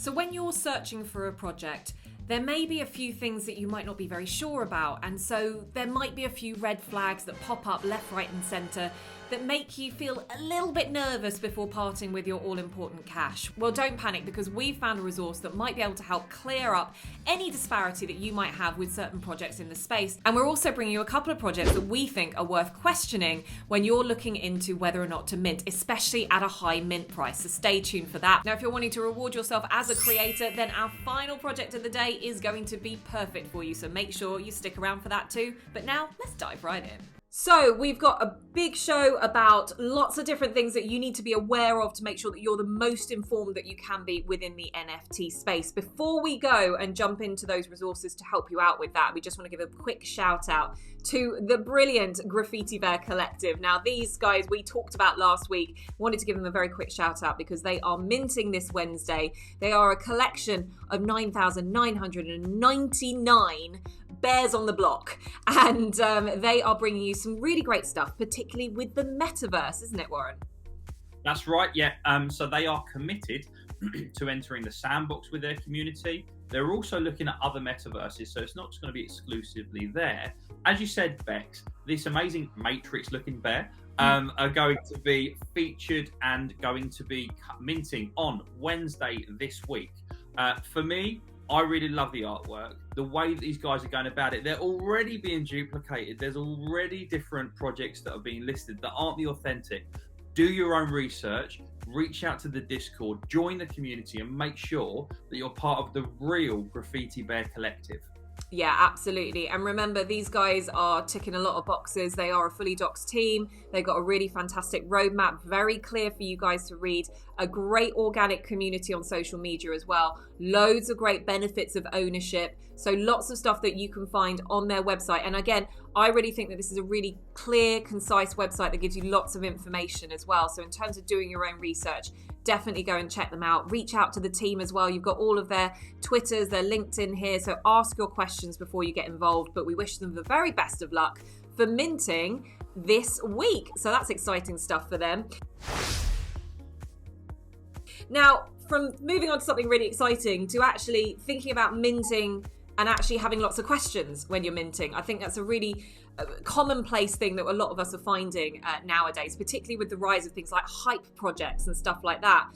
So when you're searching for a project, there may be a few things that you might not be very sure about, and so there might be a few red flags that pop up left, right and centre that make you feel a little bit nervous before parting with your all-important cash. Well, don't panic, because we've found a resource that might be able to help clear up any disparity that you might have with certain projects in the space. And we're also bringing you a couple of projects that we think are worth questioning when you're looking into whether or not to mint, especially at a high mint price. So stay tuned for that. Now, if you're wanting to reward yourself as a creator, then our final project of the day is going to be perfect for you. So make sure you stick around for that too. But now let's dive right in. So we've got a big show about lots of different things that you need to be aware of to make sure that you're the most informed that you can be within the NFT space. Before we go and jump into those resources to help you out with that, we just want to give a quick shout out to the brilliant Graffiti Bear Collective. Now, these guys we talked about last week, wanted to give them a very quick shout out because they are minting this Wednesday. They are a collection of 9,999 bears on the block, and they are bringing you some really great stuff, particularly with the metaverse, isn't it, Warren? That's right, yeah. So they are committed to entering the sandbox with their community. They're also looking at other metaverses, so it's not just going to be exclusively there. As you said, Bex, this amazing Matrix-looking bear are going to be featured and going to be minting on Wednesday this week. For me, I really love the artwork. The way that these guys are going about it, they're already being duplicated. There's already different projects that are being listed that aren't the authentic. Do your own research, reach out to the Discord, join the community, and make sure that you're part of the real Graffiti Bear Collective. Yeah, absolutely. And remember, these guys are ticking a lot of boxes. They are a fully doxed team. They've got a really fantastic roadmap, very clear for you guys to read. A great organic community on social media as well. Loads of great benefits of ownership. So lots of stuff that you can find on their website. And again, I really think that this is a really clear, concise website that gives you lots of information as well. So in terms of doing your own research, definitely go and check them out. Reach out to the team as well. You've got all of their Twitters, their LinkedIn here. So ask your questions before you get involved. But we wish them the very best of luck for minting this week. So that's exciting stuff for them. Now, from moving on to something really exciting to actually thinking about minting and actually having lots of questions when you're minting. I think that's a really commonplace thing that a lot of us are finding nowadays, particularly with the rise of things like hype projects and stuff like that.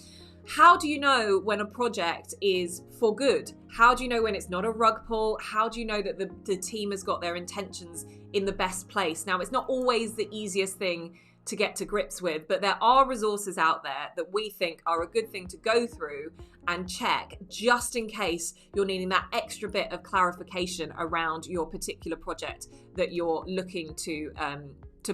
How do you know when a project is for good? How do you know when it's not a rug pull? How do you know that the team has got their intentions in the best place? Now, it's not always the easiest thing to get to grips with, but there are resources out there that we think are a good thing to go through and check just in case you're needing that extra bit of clarification around your particular project that you're looking to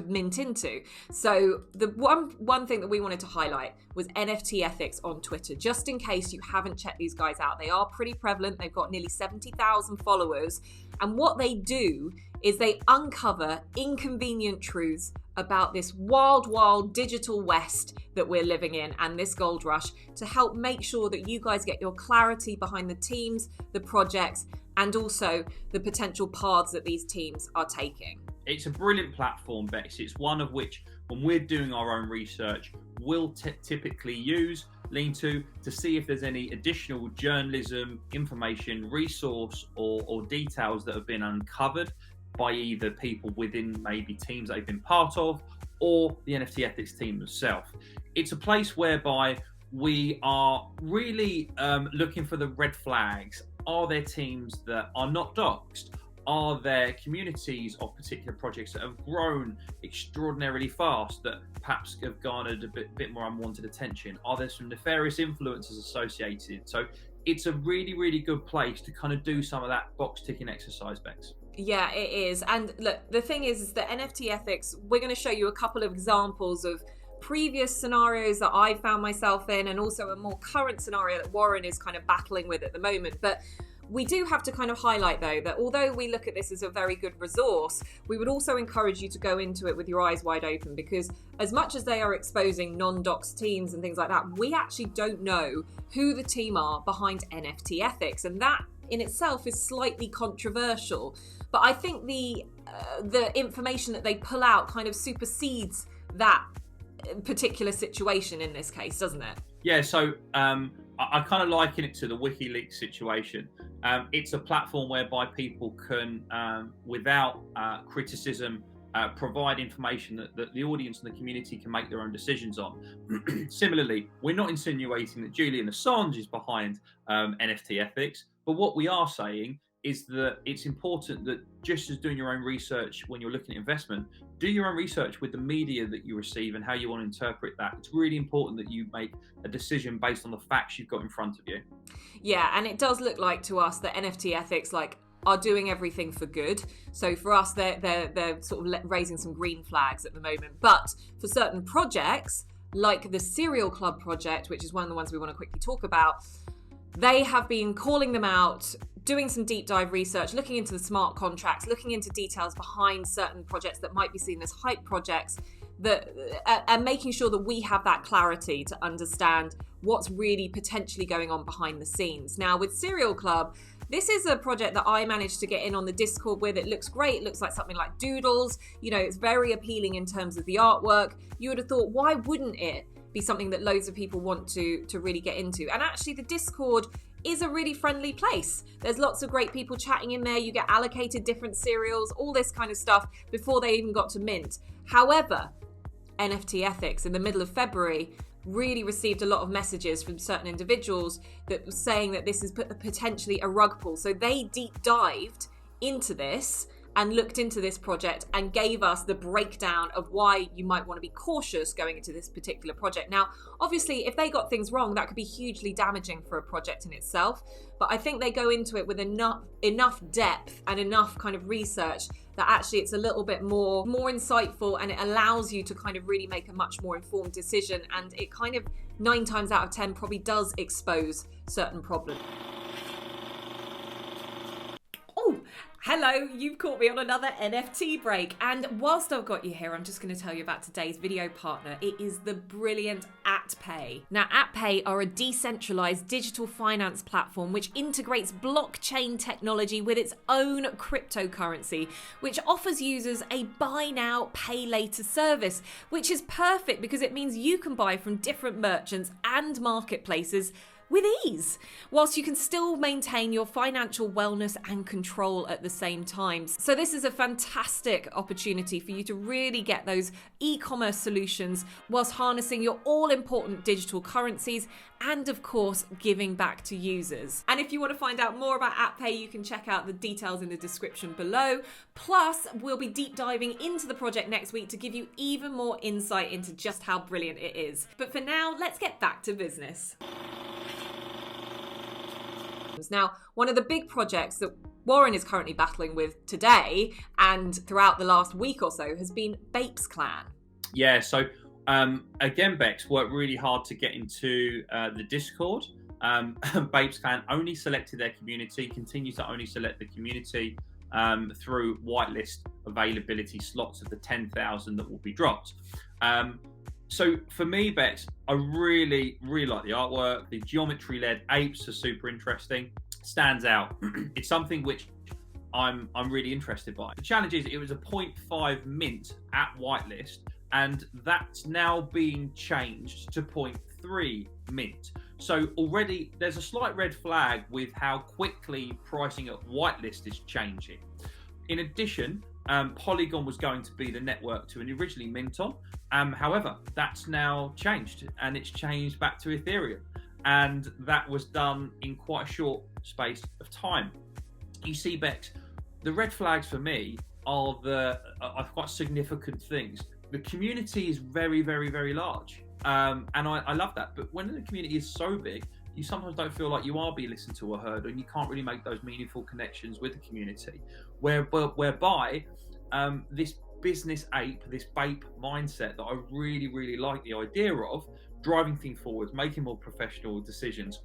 mint into. So the one thing that we wanted to highlight was NFT Ethics on Twitter, just in case you haven't checked these guys out. They are pretty prevalent. They've got nearly 70,000 followers. And what they do is they uncover inconvenient truths about this wild digital west that we're living in and this gold rush to help make sure that you guys get your clarity behind the teams, the projects, and also the potential paths that these teams are taking. It's a brilliant platform, Bex. It's one of which, when we're doing our own research, we'll typically lean to see if there's any additional journalism, information, resource, or details that have been uncovered by either people within maybe teams that they've been part of or the NFT Ethics team themselves. It's a place whereby we are really looking for the red flags. Are there teams that are not doxed? Are there communities of particular projects that have grown extraordinarily fast that perhaps have garnered a bit more unwanted attention? Are there some nefarious influences associated? So it's a really good place to kind of do some of that box ticking exercise, Bex. Yeah, it is. And look, the thing is that NFT Ethics, we're going to show you a couple of examples of previous scenarios that I found myself in, and also a more current scenario that Warren is kind of battling with at the moment. But we do have to kind of highlight, though, that although we look at this as a very good resource, we would also encourage you to go into it with your eyes wide open, because as much as they are exposing non-doxed teams and things like that, we actually don't know who the team are behind NFT Ethics. And that in itself is slightly controversial. But I think the information that they pull out kind of supersedes that particular situation in this case, doesn't it? Yeah, so I kind of liken it to the WikiLeaks situation. It's a platform whereby people can, without criticism, provide information that the audience and the community can make their own decisions on. Similarly, we're not insinuating that Julian Assange is behind NFT ethics, but what we are saying is that it's important that, just as doing your own research when you're looking at investment, do your own research with the media that you receive and how you want to interpret that. It's really important that you make a decision based on the facts you've got in front of you. Yeah, and it does look like to us that NFT ethics are doing everything for good. So for us, they're sort of raising some green flags at the moment. But for certain projects, like the Serial Club project, which is one of the ones we want to quickly talk about, they have been calling them out, doing some deep dive research, looking into the smart contracts, looking into details behind certain projects that might be seen as hype projects, and making sure that we have that clarity to understand what's really potentially going on behind the scenes. Now, with Serial Club, this is a project that I managed to get in on the Discord with. It looks great. It looks like something like Doodles. It's very appealing in terms of the artwork. You would have thought, why wouldn't it be something that loads of people want to really get into? And actually, the Discord is a really friendly place. There's lots of great people chatting in there. You get allocated different serials, all this kind of stuff before they even got to mint. However, NFT Ethics in the middle of February really received a lot of messages from certain individuals that were saying that this is potentially a rug pull. So they deep dived into this and looked into this project and gave us the breakdown of why you might want to be cautious going into this particular project. Now, obviously, if they got things wrong, that could be hugely damaging for a project in itself. But I think they go into it with enough depth and enough kind of research that actually it's a little bit more insightful, and it allows you to kind of really make a much more informed decision. And it kind of 9 times out of 10 probably does expose certain problems. Hello, you've caught me on another NFT break. And whilst I've got you here, I'm just going to tell you about today's video partner. It is the brilliant AtPay. Now, AtPay are a decentralized digital finance platform which integrates blockchain technology with its own cryptocurrency, which offers users a buy now, pay later service, which is perfect because it means you can buy from different merchants and marketplaces with ease, whilst you can still maintain your financial wellness and control at the same time. So this is a fantastic opportunity for you to really get those e-commerce solutions whilst harnessing your all-important digital currencies and, of course, giving back to users. And if you want to find out more about AtPay, you can check out the details in the description below. Plus, we'll be deep diving into the project next week to give you even more insight into just how brilliant it is. But for now, let's get back to business. Now, one of the big projects that Warren is currently battling with today and throughout the last week or so has been Bapes Clan. Yeah, so again, Bex worked really hard to get into the Discord. Bapes Clan only selected their community, continue to only select the community through whitelist availability slots of the 10,000 that will be dropped. So for me, Bex, I really like the artwork. The geometry-led apes are super interesting. Stands out. It's something which I'm really interested by. The challenge is it was a 0.5 mint at whitelist, and that's now being changed to 0.3 mint. So already there's a slight red flag with how quickly pricing at whitelist is changing. In addition, Polygon was going to be the network to originally mint on. However, that's now changed, and it's changed back to Ethereum. And that was done in quite a short space of time. You see, Bex, the red flags for me are quite significant things. The community is very large. And I love that. But when the community is so big, you sometimes don't feel like you are being listened to or heard, and you can't really make those meaningful connections with the community. Whereby this business ape, this Bape mindset that I really like the idea of, driving things forward, making more professional decisions.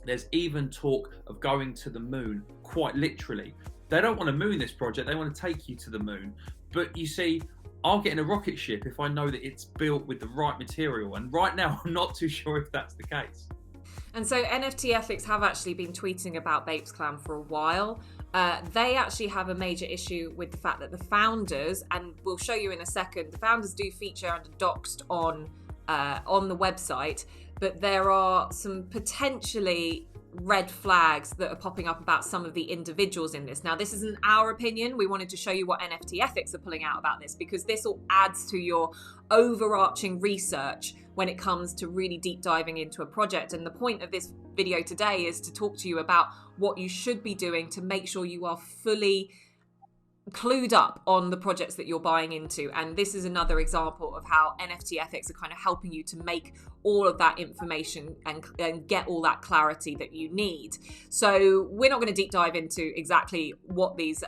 There's even talk of going to the moon, quite literally. They don't want to moon this project, they want to take you to the moon. But you see, I'll get in a rocket ship if I know that it's built with the right material. And right now, I'm not too sure if that's the case. And so NFT Ethics have actually been tweeting about Bapes Clan for a while. They actually have a major issue with the fact that the founders, and we'll show you in a second, the founders do feature under doxed on on the website, but there are some potentially red flags that are popping up about some of the individuals in this. Now, this isn't our opinion. We wanted to show you what NFT Ethics are pulling out about this, because this all adds to your overarching research when it comes to really deep diving into a project. And the point of this video today is to talk to you about what you should be doing to make sure you are fully clued up on the projects that you're buying into. And this is another example of how NFT Ethics are kind of helping you to make all of that information and get all that clarity that you need. So we're not going to deep dive into exactly what these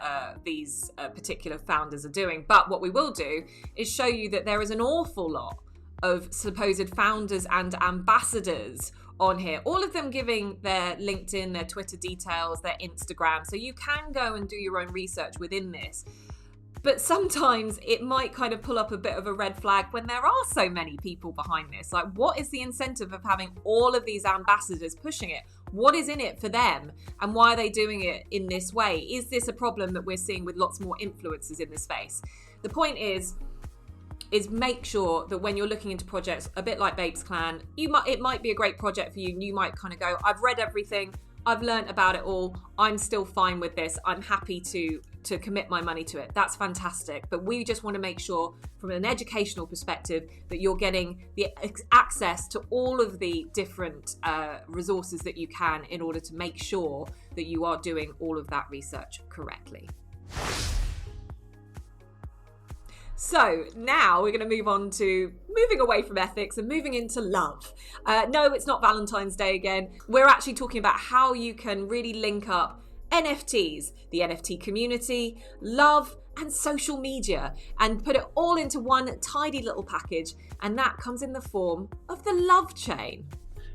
particular founders are doing, but what we will do is show you that there is an awful lot of supposed founders and ambassadors on here, all of them giving their LinkedIn, their Twitter details, their Instagram. So you can go and do your own research within this. But sometimes it might kind of pull up a bit of a red flag when there are so many people behind this. Like, what is the incentive of having all of these ambassadors pushing it? What is in it for them? And why are they doing it in this way? Is this a problem that we're seeing with lots more influencers in the space? The point is make sure that when you're looking into projects, a bit like Bapes Clan, it might be a great project for you, and you might kind of go, I've read everything, I've learned about it all, I'm still fine with this, I'm happy to commit my money to it. That's fantastic. But we just want to make sure from an educational perspective that you're getting the access to all of the different resources that you can in order to make sure that you are doing all of that research correctly. So now we're going to move on to moving away from ethics and moving into love. No, it's not Valentine's Day again. We're actually talking about how you can really link up NFTs, the NFT community, love, and social media, and put it all into one tidy little package. And that comes in the form of the LoveChain.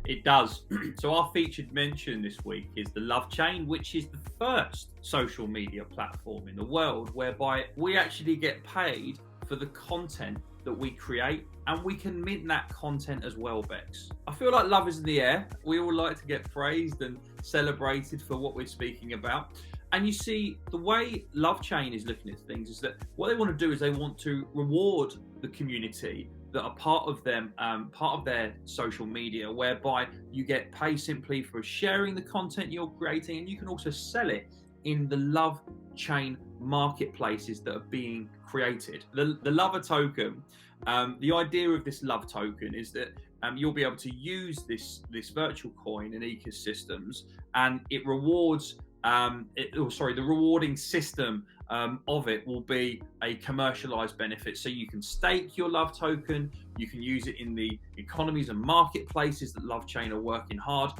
It does. So our featured mention this week is the LoveChain, which is the first social media platform in the world whereby we actually get paid for the content that we create, and we can mint that content as well, Bex. I feel like love is in the air. We all like to get praised and celebrated for what we're speaking about. And you see, the way LoveChain is looking at things is that what they want to do is they want to reward the community that are part of them, part of their social media, whereby you get paid simply for sharing the content you're creating, and you can also sell it in the LoveChain marketplaces that are being created. The Lover token, the idea of this Love token is that you'll be able to use this virtual coin in ecosystems, and it rewards. The rewarding system of it will be a commercialized benefit. So you can stake your Love token, you can use it in the economies and marketplaces that LoveChain are working hard,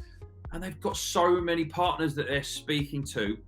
and they've got so many partners that they're speaking to,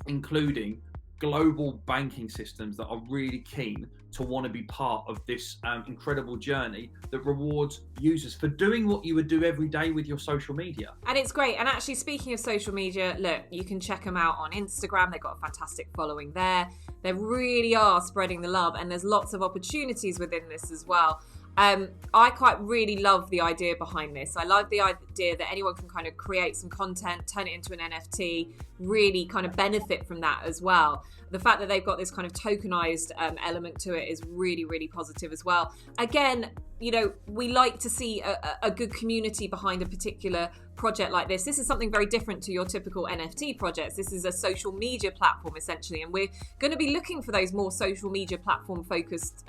including global banking systems that are really keen to want to be part of this incredible journey that rewards users for doing what you would do every day with your social media. And it's great. And actually, speaking of social media, look, you can check them out on Instagram. They've got a fantastic following there. They really are spreading the love, and there's lots of opportunities within this as well. I quite really love the idea behind this. I love the idea that anyone can kind of create some content, turn it into an NFT, really kind of benefit from that as well. The fact that they've got this kind of tokenized element to it is really, really positive as well. Again, you know, we like to see a good community behind a particular project like this. This is something very different to your typical NFT projects. This is a social media platform essentially, and we're going to be looking for those more social media platform focused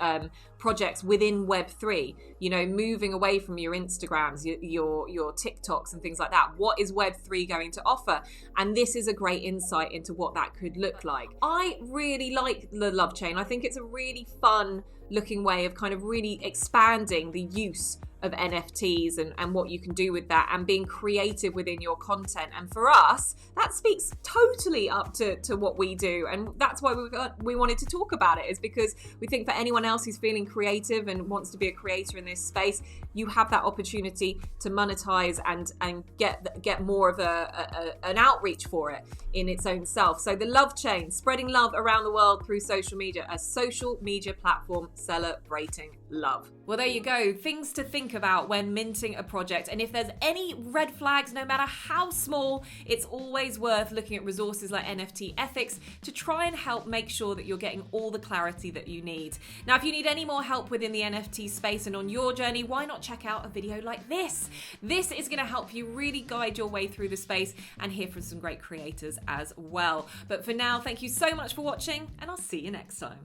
projects within Web3, you know, moving away from your Instagrams, your TikToks and things like that. What is Web3 going to offer? And this is a great insight into what that could look like. I really like the LoveChain. I think it's a really fun looking way of kind of really expanding the use of NFTs and what you can do with that, and being creative within your content. And for us, that speaks totally up to what we do, and that's why we wanted to talk about it, is because we think for anyone else who's feeling creative and wants to be a creator in this space, you have that opportunity to monetize and get more of an outreach for it in its own self. So the LoveChain, spreading love around the world through social media, a social media platform celebrating love. Well, there you go. Things to think about when minting a project. And if there's any red flags, no matter how small, it's always worth looking at resources like NFT Ethics to try and help make sure that you're getting all the clarity that you need. Now, if you need any more help within the NFT space and on your journey, why not check out a video like this? This is going to help you really guide your way through the space and hear from some great creators as well. But for now, thank you so much for watching, and I'll see you next time.